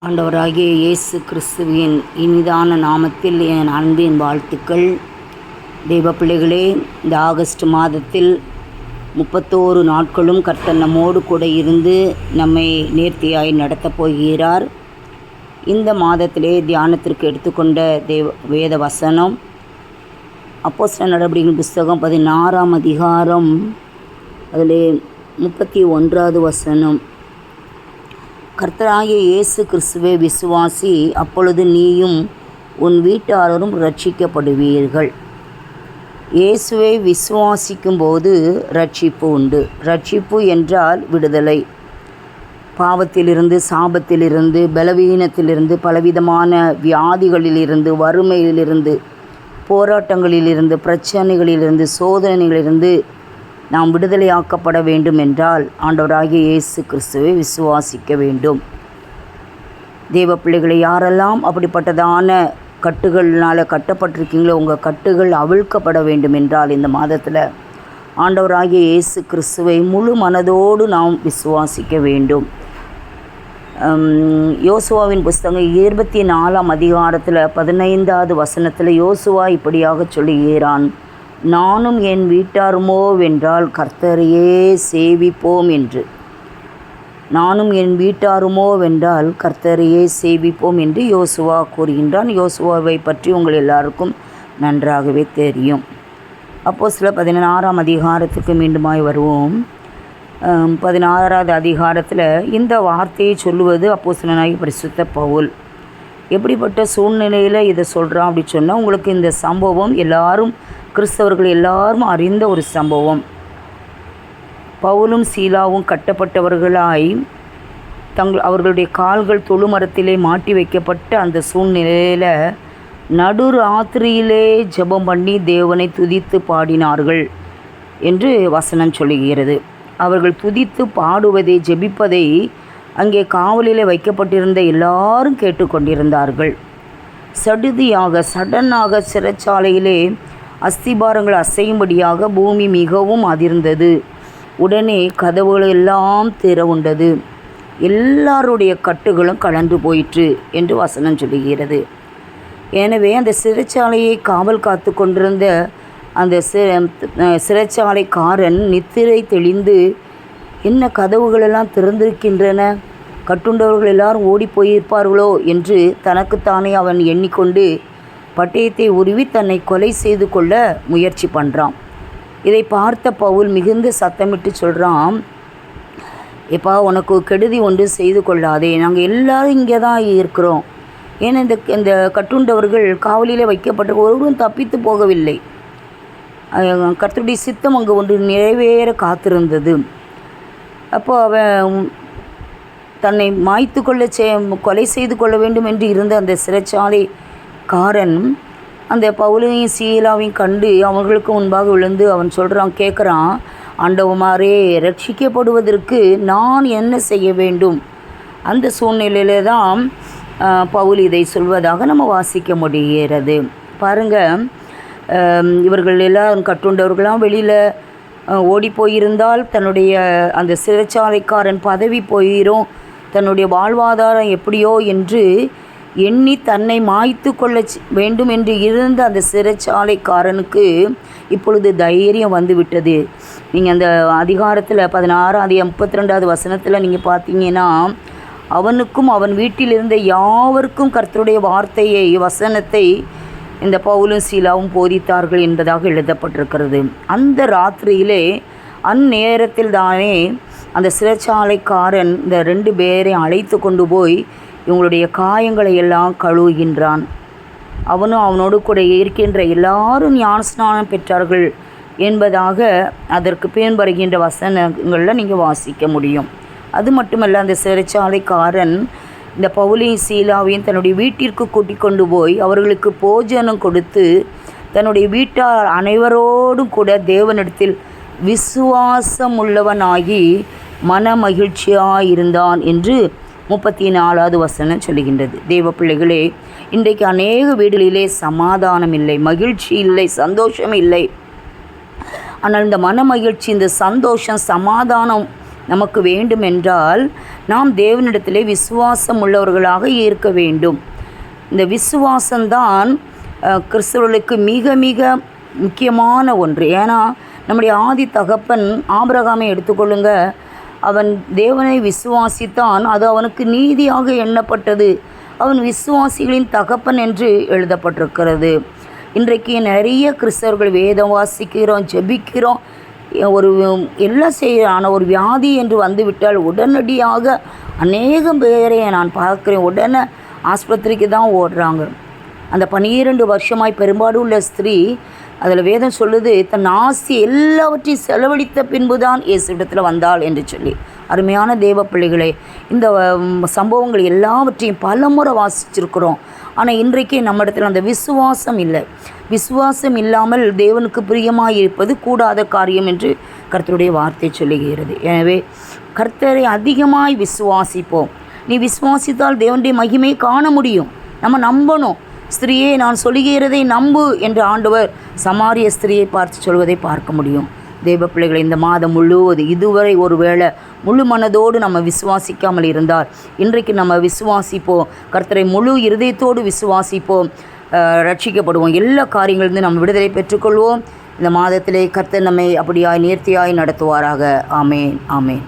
ஆண்டவராகிய இயேசு கிறிஸ்துவின் இனிதான நாமத்தில் என் அன்பின் வாழ்த்துக்கள். தெய்வ பிள்ளைகளே, இந்த ஆகஸ்ட் மாதத்தில் 31 நாட்களும் கர்த்தர் நம்மோடு கூட இருந்து நம்மை நேர்த்தியாய் நடத்தப் போகிறார். இந்த மாதத்திலே தியானத்திற்கு எடுத்துக்கொண்ட வேத வசனம் அப்போஸ்தலர் நடபடிகளின் புஸ்தகம் 16ஆம் அதிகாரம், அதிலே 31வது வசனம். கர்த்தராகிய இயேசு கிறிஸ்துவை விசுவாசி, அப்பொழுது நீயும் உன் வீட்டாரும் ரட்சிக்கப்படுவீர்கள். இயேசுவை விசுவாசிக்கும்போது ரட்சிப்பு உண்டு. ரட்சிப்பு என்றால் விடுதலை. பாவத்திலிருந்து, சாபத்திலிருந்து, பலவீனத்திலிருந்து, பலவிதமான வியாதிகளிலிருந்து, வறுமையிலிருந்து, போராட்டங்களிலிருந்து, பிரச்சனைகளிலிருந்து, சோதனைகளிலிருந்து நாம் விடுதலையாக்கப்பட வேண்டும் என்றால் ஆண்டவராகிய இயேசு கிறிஸ்துவை விசுவாசிக்க வேண்டும். தேவ பிள்ளைகளை, யாரெல்லாம் அப்படிப்பட்டதான கட்டுகள்னால் கட்டப்பட்டிருக்கீங்களோ, உங்கள் கட்டுகள் அவிழ்க்கப்பட வேண்டும் என்றால் இந்த மாதத்தில் ஆண்டவராகிய இயேசு கிறிஸ்துவை முழு மனதோடு நாம் விசுவாசிக்க வேண்டும். யோசுவாவின் புஸ்தகம் 24ஆம் அதிகாரத்தில் 15வது வசனத்தில் யோசுவா இப்படியாக சொல்லுகிறான்: நானும் என் வீட்டாருமோ வென்றால் கர்த்தரையே சேவிப்போம் என்று. நானும் என் வீட்டாருமோ வென்றால் கர்த்தரையே சேவிப்போம் என்று யோசுவா கூறுகின்றான். யோசுவாவை பற்றி உங்கள் எல்லாருக்கும் நன்றாகவே தெரியும். அப்போஸ்தலர் 16ஆம் அதிகாரத்துக்கு மீண்டுமாய் வருவோம். 16வது அதிகாரத்தில் இந்த வார்த்தையை சொல்லுவது அப்போஸ்தலனாகிய பரிசுத்த பவுல். எப்படிப்பட்ட சூழ்நிலையில் இதை சொல்கிறான் அப்படி சொன்னால், உங்களுக்கு இந்த சம்பவம் எல்லாரும், கிறிஸ்தவர்கள் எல்லாரும் அறிந்த ஒரு சம்பவம். பவுலும் சீலாவும் கட்டப்பட்டவர்களாய் அவர்களுடைய கால்கள் தொழுமரத்திலே மாட்டி வைக்கப்பட்ட அந்த சூழ்நிலையில் நடுராத்திரியிலே ஜெபம் பண்ணி தேவனை துதித்து பாடினார்கள் என்று வசனம் சொல்லுகிறது. அவர்கள் துதித்து பாடுவதை, ஜெபிப்பதை அங்கே காவலிலே வைக்கப்பட்டிருந்த எல்லாரும் கேட்டுக்கொண்டிருந்தார்கள். சடனாக சிறைச்சாலையிலே அஸ்திபாரங்கள் அசையும்படியாக பூமி மிகவும் அதிர்ந்தது. உடனே கதவுகள் எல்லாம் திறவுண்டது. எல்லாருடைய கட்டுகளும் கலந்து போயிற்று என்று வசனம் சொல்லுகிறது. எனவே அந்த சிறைச்சாலையை காவல் காத்து கொண்டிருந்த அந்த சிறைச்சாலைக்காரன் நித்திரை தெளிந்து, என்ன கதவுகளெல்லாம் திறந்திருக்கின்றன, கட்டுண்டவர்கள் எல்லாரும் ஓடி போயிருப்பார்களோ என்று தனக்குத்தானே அவன் எண்ணிக்கொண்டு பட்டயத்தை உருவி தன்னை கொலை செய்து கொள்ள முயற்சி பண்ணுறான். இதை பார்த்த பவுல் மிகுந்த சத்தமிட்டு சொல்கிறான்: எப்பா, உனக்கு கெடுதி ஒன்று செய்து கொள்ளாதே, நாங்கள் எல்லாரும் இங்கே தான் இருக்கிறோம். ஏன்னா இந்த கட்டுண்டவர்கள் காவலிலே வைக்கப்பட்ட ஒருவரும் தப்பித்து போகவில்லை. கர்த்தருடைய சித்தம் அங்கு ஒன்று நிறைவேற காத்திருந்தது. அப்போ அவன் தன்னை மாய்த்து கொள்ள கொலை செய்து கொள்ள வேண்டும் என்று இருந்த அந்த சிறைச்சாலைக்காரன் அந்த பவுலையும் சீலாவையும் கண்டு அவர்களுக்கு முன்பாக விழுந்து அவன் கேட்குறான்: ஆண்டவமாரே, ரட்சிக்கப்படுவதற்கு நான் என்ன செய்ய வேண்டும்? அந்த சூழ்நிலையில தான் பவுல் இதை சொல்வதாக நம்ம வாசிக்க முடிகிறது. பாருங்கள், இவர்கள் எல்லாம் கட்டுண்டவர்களாம் வெளியில் ஓடி போயிருந்தால் தன்னுடைய அந்த சிறைச்சாலைக்காரன் பதவி போயிடும், தன்னுடைய வாழ்வாதாரம் எப்படியோ என்று எண்ணி தன்னை மாய்த்து கொள்ள வேண்டும் என்று இருந்த அந்த சிறைச்சாலைக்காரனுக்கு இப்பொழுது தைரியம் வந்து விட்டது. நீங்கள் அந்த அதிகாரத்தில் 32வது வசனத்தில் நீங்கள் பார்த்தீங்கன்னா, அவனுக்கும் அவன் வீட்டில் இருந்த யாவருக்கும் கர்த்தருடைய வார்த்தையை, வசனத்தை இந்த பவுலும் சீலாவும் போதித்தார்கள் என்பதாக எழுதப்பட்டிருக்கிறது. அந்த ராத்திரியிலே அந்நேரத்தில் தானே அந்த சிறைச்சாலைக்காரன் இந்த 2 பேரை அழைத்து கொண்டு போய் இவங்களுடைய காயங்களை எல்லாம் கழுவுகின்றான். அவனும் அவனோடு கூட இருக்கின்ற எல்லாரும் ஞானஸ்நானம் பெற்றார்கள் என்பதாக அதற்கு பின் வருகின்ற வசனங்களில் நீங்கள் வாசிக்க முடியும். அது மட்டுமல்ல, அந்த சிறைச்சாலைக்காரன் இந்த பவுலையும் சீலாவையும் தன்னுடைய வீட்டிற்கு கூட்டிக் கொண்டு போய் அவர்களுக்கு போஜனம் கொடுத்து தன்னுடைய வீட்டார் அனைவரோடும் கூட தேவனிடத்தில் விசுவாசம் உள்ளவனாகி மன மகிழ்ச்சியாயிருந்தான் என்று 34வது வசனம் சொல்லுகின்றது. தேவ பிள்ளைகளே, இன்றைக்கு அநேக வீடுகளிலே சமாதானம் இல்லை, மகிழ்ச்சி இல்லை, சந்தோஷம் இல்லை. ஆனால் இந்த மன மகிழ்ச்சி, இந்த சந்தோஷம், சமாதானம் நமக்கு வேண்டுமென்றால் நாம் தேவனிடத்திலே விசுவாசம் உள்ளவர்களாக இருக்க வேண்டும். இந்த விசுவாசம்தான் கிறிஸ்தவர்களுக்கு மிக மிக முக்கியமான ஒன்று. ஏன்னா நம்முடைய ஆதி தகப்பன் ஆபிரகாமை எடுத்துக்கொள்ளுங்க. அவன் தேவனை விசுவாசித்தான், அது அவனுக்கு நீதியாக எண்ணப்பட்டது. அவன் விசுவாசிகளின் தகப்பன் என்று எழுதப்பட்டிருக்கிறது. இன்றைக்கு நிறைய கிறிஸ்தவர்கள் வேதம் வாசிக்கிறோம், ஜெபிக்கிறோம், ஒரு எல்லாம் செய்கிறோம். ஆனால் ஒரு வியாதி என்று வந்துவிட்டால் உடனடியாக அநேகம் பேரை நான் பார்க்குறேன், உடனே ஆஸ்பத்திரிக்கு தான் ஓடுறாங்க. அந்த 12 வருஷமாய் பெரும்பாடு உள்ள ஸ்திரீ, அதில் வேதம் சொல்லுது, தன் ஆஸ்தி எல்லாவற்றையும் செலவழித்த பின்பு தான் இயேசுவிடத்தில் வந்தாள் என்று சொல்லி. அருமையான தேவ பிள்ளைகளே, இந்த சம்பவங்கள் எல்லாவற்றையும் பலமுறை வாசிச்சிருக்கிறோம். ஆனால் இன்றைக்கு நம்ம இடத்துல அந்த விசுவாசம் இல்லை. விசுவாசம் இல்லாமல் தேவனுக்கு பிரியமாக இருப்பது கூடாத காரியம் என்று கர்த்தருடைய வார்த்தை சொல்லுகிறது. எனவே கர்த்தரை அதிகமாய் விசுவாசிப்போம். நீ விசுவாசித்தால் தேவனுடைய மகிமை காண முடியும். நம்ம நம்பணும். ஸ்திரீயே, நான் சொல்லுகிறதை நம்பு என்று ஆண்டவர் சமாரிய ஸ்திரியை பார்த்து சொல்வதை பார்க்க முடியும். தேவ பிள்ளைகளை, இந்த மாதம் முழுவதும் இதுவரை ஒரு வேளை முழு மனதோடு நம்ம விசுவாசிக்காமல் இருந்தால் இன்றைக்கு நம்ம விசுவாசிப்போம். கர்த்தரை முழு இருதயத்தோடு விசுவாசிப்போம், ரட்சிக்கப்படுவோம். எல்லா காரியங்களிலிருந்து நம்ம விடுதலை பெற்றுக்கொள்வோம். இந்த மாதத்திலே கர்த்தர் நம்மை அப்படியாய் நேர்த்தியாய் நடத்துவாராக. ஆமேன், ஆமேன்.